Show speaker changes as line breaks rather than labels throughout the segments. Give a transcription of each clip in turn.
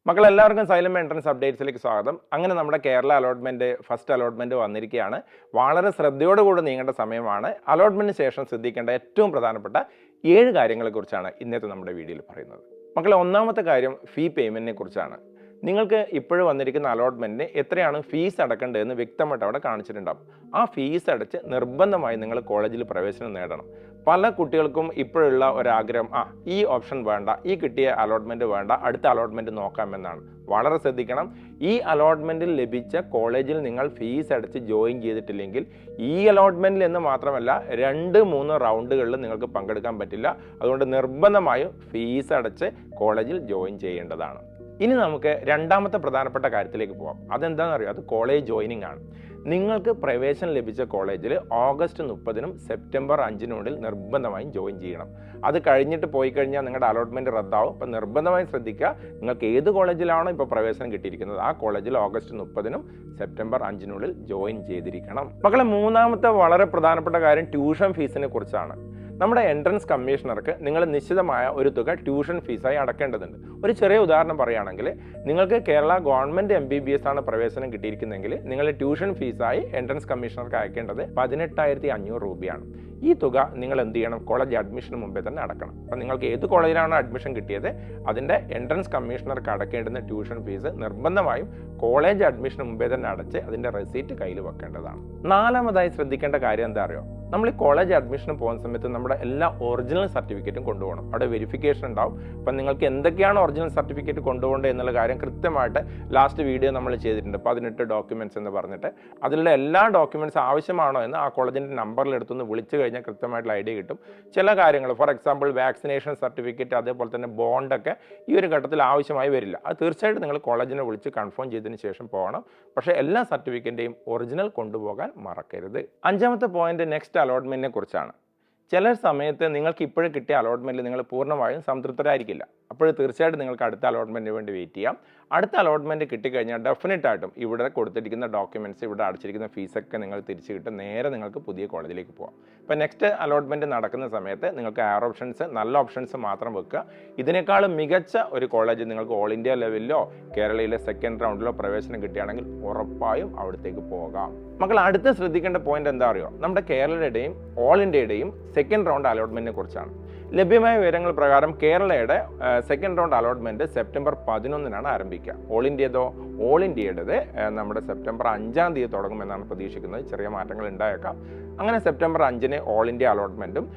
മക്കളെല്ലാവർക്കും xylem entrance അപ്ഡേറ്റ്സിലേക്ക് സ്വാഗതം. അങ്ങനെ നമ്മുടെ കേരള ഫസ്റ്റ് അലോട്ട്മെന്റ് വന്നിരിക്കുകയാണ്. വളരെ ശ്രദ്ധയോടുകൂടി നീങ്ങേണ്ട സമയമാണ്. അലോട്ട്മെന്റിന് ശേഷം ശ്രദ്ധിക്കേണ്ട ഏറ്റവും പ്രധാനപ്പെട്ട 7 കാര്യങ്ങളെക്കുറിച്ചാണ് ഇന്നത്തെ നമ്മുടെ വീഡിയോയിൽ പറയുന്നത്. മക്കളെ, ഒന്നാമത്തെ കാര്യം ഫീ പേയ്മെന്റിനെ കുറിച്ചാണ്. നിങ്ങൾക്ക് ഇപ്പോഴും വന്നിരിക്കുന്ന അലോട്ട്മെന്റിന് എത്രയാണ് ഫീസ് അടക്കേണ്ടതെന്ന് വ്യക്തമായിട്ട് അവിടെ കാണിച്ചിട്ടുണ്ടാകും. ആ ഫീസ് അടച്ച് നിർബന്ധമായി നിങ്ങൾ കോളേജിൽ പ്രവേശനം നേടണം. പല കുട്ടികൾക്കും ഇപ്പോഴുള്ള ഒരാഗ്രഹം, ഈ ഓപ്ഷൻ വേണ്ട, ഈ കിട്ടിയ അലോട്ട്മെന്റ് വേണ്ട, അടുത്ത അലോട്ട്മെന്റ് നോക്കാമെന്നാണ്. വളരെ ശ്രദ്ധിക്കണം. ഈ അലോട്ട്മെന്റിൽ ലഭിച്ച കോളേജിൽ നിങ്ങൾ ഫീസ് അടച്ച് ജോയിൻ ചെയ്തിട്ടില്ലെങ്കിൽ ഈ അലോട്ട്മെന്റിൽ എന്ന് മാത്രമല്ല 2-3 റൗണ്ടുകളിൽ നിങ്ങൾക്ക് പങ്കെടുക്കാൻ പറ്റില്ല. അതുകൊണ്ട് നിർബന്ധമായും ഫീസ് അടച്ച് കോളേജിൽ ജോയിൻ ചെയ്യേണ്ടതാണ്. ഇനി നമുക്ക് രണ്ടാമത്തെ പ്രധാനപ്പെട്ട കാര്യത്തിലേക്ക് പോകാം. അതെന്താണെന്ന് അറിയാം, അത് കോളേജ് ജോയിനിങ് ആണ്. നിങ്ങൾക്ക് പ്രവേശനം ലഭിച്ച കോളേജിൽ ഓഗസ്റ്റ് 30-നും സെപ്റ്റംബർ 5-നും നിർബന്ധമായും ജോയിൻ ചെയ്യണം. അത് കഴിഞ്ഞിട്ട് പോയി കഴിഞ്ഞാൽ നിങ്ങളുടെ അലോട്ട്മെന്റ് റദ്ദാവും. അപ്പം നിർബന്ധമായും ശ്രദ്ധിക്കുക, നിങ്ങൾക്ക് ഏത് കോളേജിലാണോ ഇപ്പോൾ പ്രവേശനം കിട്ടിയിരിക്കുന്നത് ആ കോളേജിൽ ഓഗസ്റ്റ് 30-നും സെപ്റ്റംബർ 5-നും ജോയിൻ ചെയ്തിരിക്കണം. മക്കളെ, മൂന്നാമത്തെ വളരെ പ്രധാനപ്പെട്ട കാര്യം ട്യൂഷൻ ഫീസിനെ കുറിച്ചാണ്. നമ്മുടെ എൻട്രൻസ് കമ്മീഷണർക്ക് നിങ്ങൾ നിശ്ചിതമായ ഒരു തുക ട്യൂഷൻ ഫീസായി അടക്കേണ്ടതുണ്ട്. ഒരു ചെറിയ ഉദാഹരണം പറയുകയാണെങ്കിൽ, നിങ്ങൾക്ക് കേരള ഗവൺമെൻറ് MBBS ആണ് പ്രവേശനം കിട്ടിയിരിക്കുന്നതെങ്കിൽ നിങ്ങൾ ട്യൂഷൻ ഫീസായി എൻട്രൻസ് കമ്മീഷണർക്ക് അയക്കേണ്ടത് 18,500 രൂപയാണ്. ഈ തുക നിങ്ങൾ എന്ത് ചെയ്യണം? കോളേജ് അഡ്മിഷന് മുമ്പേ തന്നെ അടക്കണം. അപ്പം നിങ്ങൾക്ക് ഏത് കോളേജിലാണോ അഡ്മിഷൻ കിട്ടിയത് അതിൻ്റെ എൻട്രൻസ് കമ്മീഷണർക്ക് അടക്കേണ്ടുന്ന ട്യൂഷൻ ഫീസ് നിർബന്ധമായും കോളേജ് അഡ്മിഷന് മുമ്പേ തന്നെ അടച്ച് അതിൻ്റെ റെസീറ്റ് കയ്യിൽ വെക്കേണ്ടതാണ്. നാലാമതായി ശ്രദ്ധിക്കേണ്ട കാര്യം എന്താ അറിയോ? നമ്മൾ ഈ കോളേജ് അഡ്മിഷന് പോകുന്ന സമയത്ത് നമ്മുടെ എല്ലാ ഒറിജിനൽ സർട്ടിഫിക്കറ്റും കൊണ്ടുപോകണം. അവിടെ വെരിഫിക്കേഷൻ ഉണ്ടാവും. അപ്പം നിങ്ങൾക്ക് എന്തൊക്കെയാണ് ഒറിജിനൽ സർട്ടിഫിക്കറ്റ് കൊണ്ടുപോകേണ്ടത് എന്നുള്ള കാര്യം കൃത്യമായിട്ട് ലാസ്റ്റ് വീഡിയോ നമ്മൾ ചെയ്തിട്ടുണ്ട്. 18 ഡോക്യുമെൻറ്റ്സ് എന്ന് പറഞ്ഞിട്ട് അതിലുള്ള എല്ലാ ഡോക്യുമെൻറ്റ്സ് ആവശ്യമാണോ എന്ന് ആ കോളേജിൻ്റെ നമ്പറിൽ എടുത്തൊന്ന് വിളിച്ചു കഴിഞ്ഞാൽ കൃത്യമായിട്ടുള്ള ഐഡിയ കിട്ടും. ചില കാര്യങ്ങൾ, ഫോർ എക്സാമ്പിൾ വാക്സിനേഷൻ സർട്ടിഫിക്കറ്റ്, അതേപോലെ തന്നെ ബോണ്ടൊക്കെ ഈ ഒരു ഘട്ടത്തിൽ ആവശ്യമായി വരില്ല. അത് തീർച്ചയായിട്ടും നിങ്ങൾ കോളേജിനെ വിളിച്ച് കൺഫേം ചെയ്തതിന് ശേഷം പോകണം. പക്ഷേ എല്ലാ സർട്ടിഫിക്കറ്റിൻ്റെയും ഒറിജിനൽ കൊണ്ടുപോകാൻ മറക്കരുത്. അഞ്ചാമത്തെ പോയിന്റ് നെക്സ്റ്റ് അലോട്ട്മെന്റിനെ കുറിച്ചാണ്. ചില സമയത്ത് നിങ്ങൾക്ക് ഇപ്പോഴും കിട്ടിയ അലോട്ട്മെന്റിൽ നിങ്ങൾ പൂർണ്ണമായും സംതൃപ്തരായിരിക്കില്ല. അപ്പോൾ തീർച്ചയായിട്ടും നിങ്ങൾക്ക് അടുത്ത അലോട്ട്മെന്റിന് വേണ്ടി വെയിറ്റ് ചെയ്യാം. അടുത്ത അലോട്ട്മെന്റ് കിട്ടിക്കഴിഞ്ഞാൽ ഡെഫിനറ്റായിട്ടും ഇവിടെ കൊടുത്തിരിക്കുന്ന ഡോക്യുമെന്റ്സ്, ഇവിടെ അടച്ചിരിക്കുന്ന ഫീസൊക്കെ നിങ്ങൾ തിരിച്ചു കിട്ടും. നേരെ നിങ്ങൾക്ക് പുതിയ കോളേജിലേക്ക് പോകാം. ഇപ്പോൾ നെക്സ്റ്റ് അലോട്ട്മെന്റ് നടക്കുന്ന സമയത്ത് നിങ്ങൾക്ക് ആർ ഓപ്ഷൻസ്, നല്ല ഓപ്ഷൻസ് മാത്രം വെക്കുക. ഇതിനേക്കാളും മികച്ച ഒരു കോളേജ് നിങ്ങൾക്ക് ഓൾ ഇന്ത്യ ലെവലിലോ കേരളയിലെ സെക്കൻഡ് റൗണ്ടിലോ പ്രവേശനം കിട്ടുകയാണെങ്കിൽ ഉറപ്പായും അവിടത്തേക്ക് പോകാം. മക്കൾ, അടുത്ത് ശ്രദ്ധിക്കേണ്ട പോയിന്റ് എന്താ അറിയോ? നമ്മുടെ കേരളയുടെയും ഓൾ ഇന്ത്യയുടെയും സെക്കൻഡ് റൗണ്ട് അലോട്ട്മെന്റിനെ കുറിച്ചാണ്. ലഭ്യമായ വിവരങ്ങൾ പ്രകാരം കേരളയുടെ സെക്കൻഡ് റൗണ്ട് അലോട്ട്മെന്റ് സെപ്റ്റംബർ 11-നാണ് ആരംഭിക്കുക. ഓൾ ഇന്ത്യയുടേത് നമ്മുടെ സെപ്റ്റംബർ 5-ാം തീയതി തുടങ്ങുമെന്നാണ് പ്രതീക്ഷിക്കുന്നത്. ചെറിയ മാറ്റങ്ങൾ ഉണ്ടായേക്കാം. അങ്ങനെ സെപ്റ്റംബർ 5-ന് ഓൾ ഇന്ത്യ അലോട്ട്മെന്റും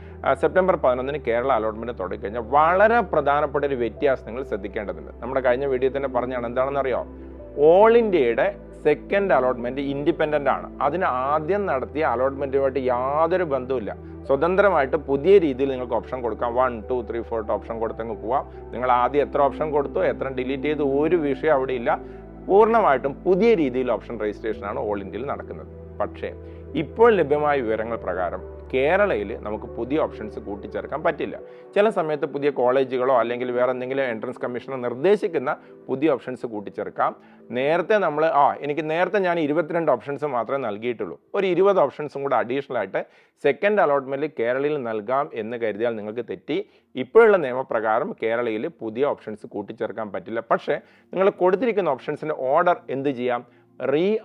സെപ്റ്റംബർ 11-ന് കേരള അലോട്ട്മെന്റ് തുടങ്ങിക്കഴിഞ്ഞാൽ വളരെ പ്രധാനപ്പെട്ട ഒരു വ്യത്യാസം നിങ്ങൾ ശ്രദ്ധിക്കേണ്ടതുണ്ട്. നമ്മുടെ കഴിഞ്ഞ വീഡിയോ തന്നെ പറഞ്ഞാണ്. എന്താണെന്ന് അറിയോ? ഓൾ ഇന്ത്യയുടെ സെക്കൻഡ് അലോട്ട്മെന്റ് ഇൻഡിപെൻഡൻ്റ് ആണ്. അതിന് ആദ്യം നടത്തിയ അലോട്ട്മെന്റുമായിട്ട് യാതൊരു ബന്ധവുമില്ല. സ്വതന്ത്രമായിട്ട് പുതിയ രീതിയിൽ നിങ്ങൾക്ക് ഓപ്ഷൻ കൊടുക്കാം. 1, 2, 3, 4 ഓപ്ഷൻ കൊടുത്തങ്ങ് പോവാം. നിങ്ങൾ ആദ്യം എത്ര ഓപ്ഷൻ കൊടുത്തോ, എത്ര ഡിലീറ്റ് ചെയ്തു, ഒരു വിഷയം അവിടെ ഇല്ല. പൂർണ്ണമായിട്ടും പുതിയ രീതിയിൽ ഓപ്ഷൻ രജിസ്ട്രേഷനാണ് ഓൾ ഇന്ത്യയിൽ നടക്കുന്നത്. പക്ഷേ ഇപ്പോൾ ലഭ്യമായ വിവരങ്ങൾ പ്രകാരം കേരളയിൽ നമുക്ക് പുതിയ ഓപ്ഷൻസ് കൂട്ടിച്ചേർക്കാൻ പറ്റില്ല. ചില സമയത്ത് പുതിയ കോളേജുകളോ അല്ലെങ്കിൽ വേറെ എന്തെങ്കിലും എൻട്രൻസ് കമ്മീഷണർ നിർദ്ദേശിക്കുന്ന പുതിയ ഓപ്ഷൻസ് കൂട്ടിച്ചേർക്കാം. നേരത്തെ ഞാൻ 22 ഓപ്ഷൻസ് മാത്രമേ നൽകിയിട്ടുള്ളൂ. ഒരു 20 ഓപ്ഷൻസും കൂടെ അഡീഷണൽ ആയിട്ട് സെക്കൻഡ് അലോട്ട്മെന്റിൽ കേരളയിൽ നൽകാം എന്ന് കരുതിയാൽ നിങ്ങൾക്ക് തെറ്റി. ഇപ്പോഴുള്ള നിയമപ്രകാരം കേരളയിൽ പുതിയ ഓപ്ഷൻസ് കൂട്ടിച്ചേർക്കാൻ പറ്റില്ല. പക്ഷേ നിങ്ങൾ കൊടുത്തിരിക്കുന്ന ഓപ്ഷൻസിൻ്റെ ഓർഡർ എന്ത് ചെയ്യാം?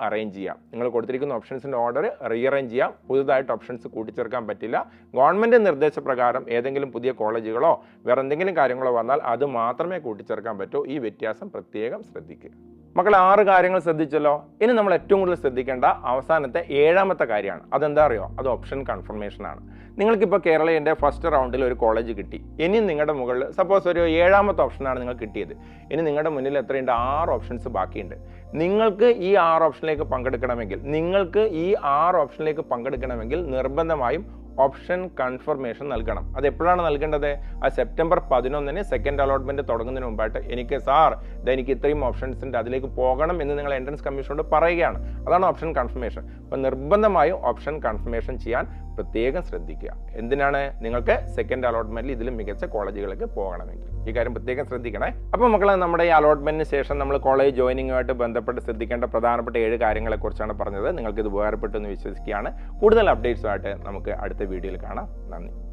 അറേഞ്ച് ചെയ്യാം. നിങ്ങൾ കൊടുത്തിരിക്കുന്ന ഓപ്ഷൻസിൻ്റെ ഓർഡർ അറേഞ്ച് ചെയ്യാം. പുതുതായിട്ട് ഓപ്ഷൻസ് കൂട്ടിച്ചേർക്കാൻ പറ്റില്ല. ഗവൺമെൻറ് നിർദ്ദേശപ്രകാരം ഏതെങ്കിലും പുതിയ കോളേജുകളോ വേറെ എന്തെങ്കിലും കാര്യങ്ങളോ വന്നാൽ അത് മാത്രമേ കൂട്ടിച്ചേർക്കാൻ പറ്റൂ. ഈ വ്യത്യാസം പ്രത്യേകം ശ്രദ്ധിക്കുക. മക്കളെ, 6 കാര്യങ്ങൾ ശ്രദ്ധിച്ചല്ലോ. ഇനി നമ്മൾ ഏറ്റവും കൂടുതൽ ശ്രദ്ധിക്കേണ്ട അവസാനത്തെ 7ാമത്തെ കാര്യമാണ്. അതെന്താ അറിയോ? അത് ഓപ്ഷൻ കൺഫർമേഷൻ ആണ്. നിങ്ങൾക്കിപ്പോൾ കേരളയുടെ ഫസ്റ്റ് റൗണ്ടിൽ ഒരു കോളേജ് കിട്ടി. ഇനി നിങ്ങളുടെ മുകളിൽ സപ്പോസ് ഒരു 7ാമത്തെ ഓപ്ഷനാണ് നിങ്ങൾക്ക് കിട്ടിയത്. ഇനി നിങ്ങളുടെ മുന്നിൽ എത്രയുണ്ട്? 6 ഓപ്ഷൻസ് ബാക്കിയുണ്ട്. നിങ്ങൾക്ക് ഈ 6 ഓപ്ഷനിലേക്ക് പങ്കെടുക്കണമെങ്കിൽ നിർബന്ധമായും ഓപ്ഷൻ കൺഫർമേഷൻ നൽകണം. അത് എപ്പോഴാണ് നൽകേണ്ടത്? സെപ്റ്റംബർ 11-ന് സെക്കൻഡ് അലോട്ട്മെന്റ് തുടങ്ങുന്നതിന് മുമ്പായിട്ട് എനിക്ക് ഇത്രയും ഓപ്ഷൻസ് ഉണ്ട്, അതിലേക്ക് പോകണം എന്ന് നിങ്ങൾ എൻട്രൻസ് കമ്മീഷനോട് പറയുകയാണ്. അതാണ് ഓപ്ഷൻ കൺഫർമേഷൻ. അപ്പം നിർബന്ധമായും ഓപ്ഷൻ കൺഫർമേഷൻ ചെയ്യാൻ പ്രത്യേകം ശ്രദ്ധിക്കുക. എന്തിനാണ്? നിങ്ങൾക്ക് സെക്കൻഡ് അലോട്ട്മെന്റിൽ ഇതിലും മികച്ച കോളേജുകളിലേക്ക് പോകണമെങ്കിൽ ഈ കാര്യം പ്രത്യേകം ശ്രദ്ധിക്കണേ. അപ്പോൾ മക്കളെ, നമ്മുടെ ഈ അലോട്ട്മെന്റിന് ശേഷം നമ്മൾ കോളേജ് ജോയിനിങ്ങുമായിട്ട് ബന്ധപ്പെട്ട് ശ്രദ്ധിക്കേണ്ട പ്രധാനപ്പെട്ട 7 കാര്യങ്ങളെക്കുറിച്ചാണ് പറഞ്ഞത്. നിങ്ങൾക്ക് ഇത് ഉപകാരപ്പെട്ടു എന്ന് വിശ്വസിക്കുകയാണ്. കൂടുതൽ അപ്ഡേറ്റ്സുമായിട്ട് നമുക്ക് അടുത്ത വീഡിയോയിൽ കാണാം. നന്ദി.